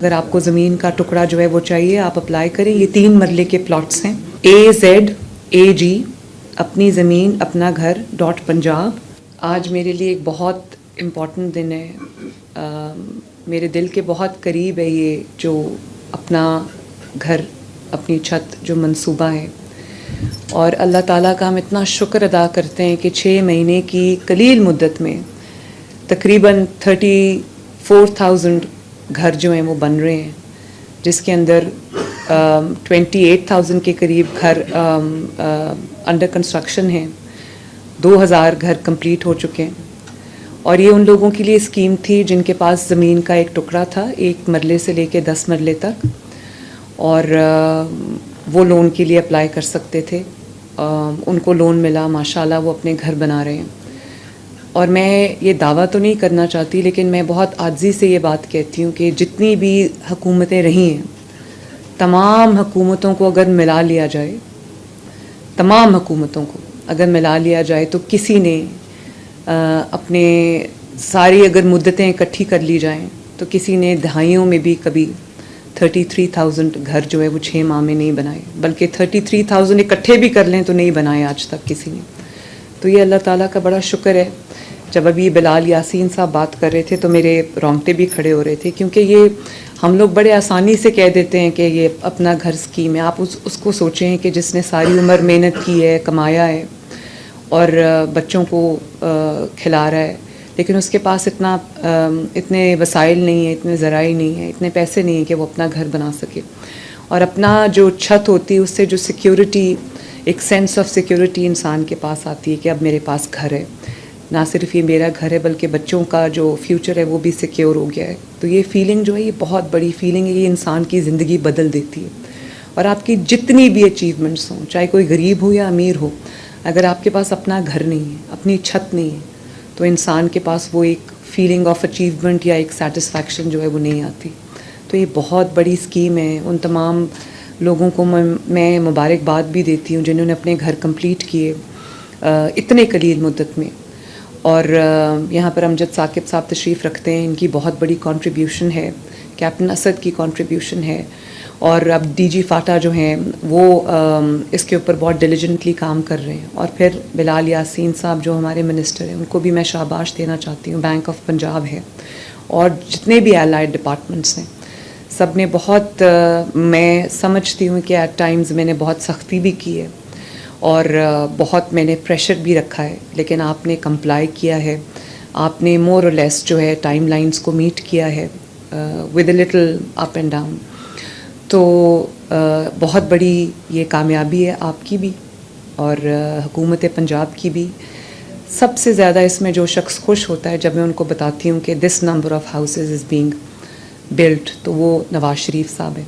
اگر آپ کو زمین کا ٹکڑا جو ہے وہ چاہیے آپ اپلائی کریں. یہ 3 مرلے کے پلاٹس ہیں. AZAG اپنی زمین اپنا گھر .punjab. آج میرے لیے ایک بہت امپورٹنٹ دن ہے. میرے دل کے بہت قریب ہے یہ جو اپنا گھر اپنی چھت جو منصوبہ ہے. اور اللہ تعالیٰ کا ہم اتنا شکر ادا کرتے ہیں کہ 6 مہینے کی قلیل مدت میں تقریباً 34,000 گھر جو ہیں وہ بن رہے ہیں، جس کے اندر 28,000 کے قریب گھر انڈر کنسٹرکشن ہیں. 2,000 گھر کمپلیٹ ہو چکے ہیں. اور یہ ان لوگوں کے لیے اسکیم تھی جن کے پاس زمین کا ایک ٹکڑا تھا 1 مرلے سے لے کے 10 مرلے تک، اور وہ لون کے لیے اپلائی کر سکتے تھے. ان کو لون ملا، ماشاءاللہ وہ اپنے گھر بنا رہے ہیں. اور میں یہ دعویٰ تو نہیں کرنا چاہتی، لیکن میں بہت عاجزی سے یہ بات کہتی ہوں کہ جتنی بھی حکومتیں رہی ہیں، تمام حکومتوں کو اگر ملا لیا جائے، تمام حکومتوں کو اگر ملا لیا جائے تو کسی نے اپنے ساری اگر مدتیں اکٹھی کر لی جائیں تو کسی نے دہائیوں میں بھی کبھی 33,000 گھر جو ہے وہ 6 ماہ میں نہیں بنائے، بلکہ 33,000 اکٹھے بھی کر لیں تو نہیں بنائے آج تک کسی نے. تو یہ اللہ تعالیٰ کا بڑا شکر ہے. جب ابھی بلال یاسین صاحب بات کر رہے تھے تو میرے رونگٹے بھی کھڑے ہو رہے تھے، کیونکہ یہ ہم لوگ بڑے آسانی سے کہہ دیتے ہیں کہ یہ اپنا گھر اسکیم ہے. آپ اس کو سوچیں کہ جس نے ساری عمر محنت کی ہے، کمایا ہے اور بچوں کو کھلا رہا ہے، لیکن اس کے پاس اتنے وسائل نہیں ہیں، اتنے ذرائع نہیں ہیں، اتنے پیسے نہیں ہیں کہ وہ اپنا گھر بنا سکے. اور اپنا جو چھت ہوتی ہے اس سے جو سیکیورٹی، ایک سینس آف سیکیورٹی انسان کے پاس آتی ہے کہ اب میرے پاس گھر ہے. نہ صرف یہ میرا گھر ہے بلکہ بچوں کا جو فیوچر ہے وہ بھی سیکیور ہو گیا ہے. تو یہ فیلنگ جو ہے یہ بہت بڑی فیلنگ ہے. یہ انسان کی زندگی بدل دیتی ہے. اور آپ کی جتنی بھی اچیومنٹس ہوں، چاہے کوئی غریب ہو یا امیر ہو، اگر آپ کے پاس اپنا گھر نہیں ہے، اپنی چھت نہیں ہے، تو انسان کے پاس وہ ایک فیلنگ آف اچیومنٹ یا ایک سیٹسفیکشن جو ہے وہ نہیں آتی. تو یہ بہت بڑی اسکیم ہے. ان تمام لوگوں کو میں مبارکباد بھی دیتی ہوں جنہوں نے اپنے گھر کمپلیٹ کیے اتنے قلیل مدت میں. اور یہاں پر امجد ثاقب صاحب تشریف رکھتے ہیں، ان کی بہت بڑی کنٹریبیوشن ہے، کیپٹن اسد کی کنٹریبیوشن ہے، اور اب DG فاٹا جو ہیں وہ اس کے اوپر بہت ڈیلیجنٹلی کام کر رہے ہیں. اور پھر بلال یاسین صاحب جو ہمارے منسٹر ہیں ان کو بھی میں شاباش دینا چاہتی ہوں. بینک آف پنجاب ہے اور جتنے بھی الائڈ ڈپارٹمنٹس ہیں سب نے بہت، میں سمجھتی ہوں کہ ایٹ ٹائمز میں نے بہت سختی بھی کی ہے اور بہت میں نے پریشر بھی رکھا ہے، لیکن آپ نے کمپلائی کیا ہے. آپ نے مور اور لیس جو ہے ٹائم لائنز کو میٹ کیا ہے with a little up and down. تو بہت بڑی یہ کامیابی ہے آپ کی بھی اور حکومت پنجاب کی بھی. سب سے زیادہ اس میں جو شخص خوش ہوتا ہے جب میں ان کو بتاتی ہوں کہ this number of houses is being built, تو وہ نواز شریف صاحب ہیں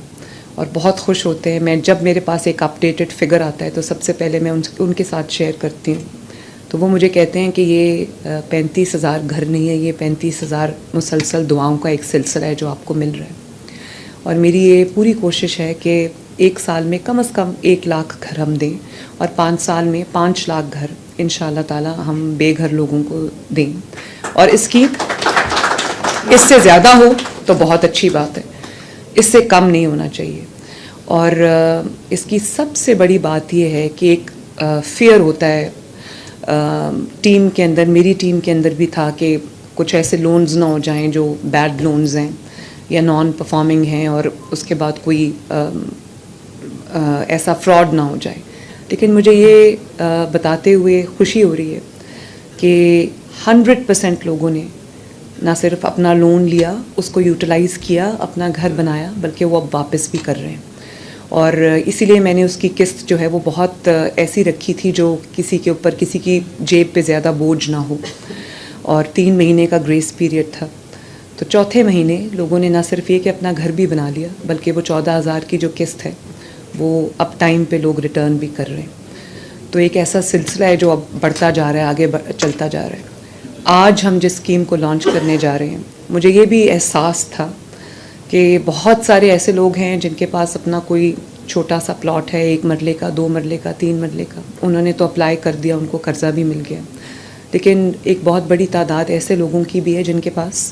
اور بہت خوش ہوتے ہیں. میں جب میرے پاس ایک اپڈیٹڈ فگر آتا ہے تو سب سے پہلے میں ان کے ساتھ شیئر کرتی ہوں. تو وہ مجھے کہتے ہیں کہ یہ 35,000 گھر نہیں ہے، یہ 35,000 مسلسل دعاؤں کا ایک سلسلہ ہے جو آپ کو مل رہا ہے. اور میری یہ پوری کوشش ہے کہ 1 سال میں کم از کم 1 لاکھ گھر ہم دیں اور 5 سال میں 5 لاکھ گھر انشاءاللہ تعالی ہم بے گھر لوگوں کو دیں. اور اس سے زیادہ ہو تو بہت اچھی بات ہے، اس سے کم نہیں ہونا چاہیے. اور اس کی سب سے بڑی بات یہ ہے کہ ایک فیئر ہوتا ہے ٹیم کے اندر، میری ٹیم کے اندر بھی تھا کہ کچھ ایسے لونز نہ ہو جائیں جو بیڈ لونز ہیں یا نان پرفارمنگ ہیں اور اس کے بعد کوئی ایسا فراڈ نہ ہو جائے. لیکن مجھے یہ بتاتے ہوئے خوشی ہو رہی ہے کہ 100% لوگوں نے نہ صرف اپنا لون لیا، اس کو یوٹیلائز کیا، اپنا گھر بنایا، بلکہ وہ اب واپس بھی کر رہے ہیں. اور اسی لیے میں نے اس کی قسط جو ہے وہ بہت ایسی رکھی تھی جو کسی کے اوپر، کسی کی جیب پہ زیادہ بوجھ نہ ہو. اور 3 مہینے کا گریس پیریڈ تھا. تو چوتھے مہینے لوگوں نے نہ صرف یہ کہ اپنا گھر بھی بنا لیا، بلکہ وہ 14,000 کی جو قسط ہے وہ اب ٹائم پہ لوگ ریٹرن بھی کر رہے ہیں. تو ایک ایسا سلسلہ ہے جو اب بڑھتا جا رہا ہے، آگے چلتا جا رہا ہے. آج ہم جس اسکیم کو لانچ کرنے جا رہے ہیں، مجھے یہ بھی احساس تھا کہ بہت سارے ایسے لوگ ہیں جن کے پاس اپنا کوئی چھوٹا سا پلاٹ ہے، 1 مرلے کا، 2 مرلے کا، 3 مرلے کا. انہوں نے تو اپلائی کر دیا، ان کو قرضہ بھی مل گیا. لیکن ایک بہت بڑی تعداد ایسے لوگوں کی بھی ہے جن کے پاس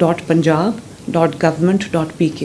.punjab.government.pk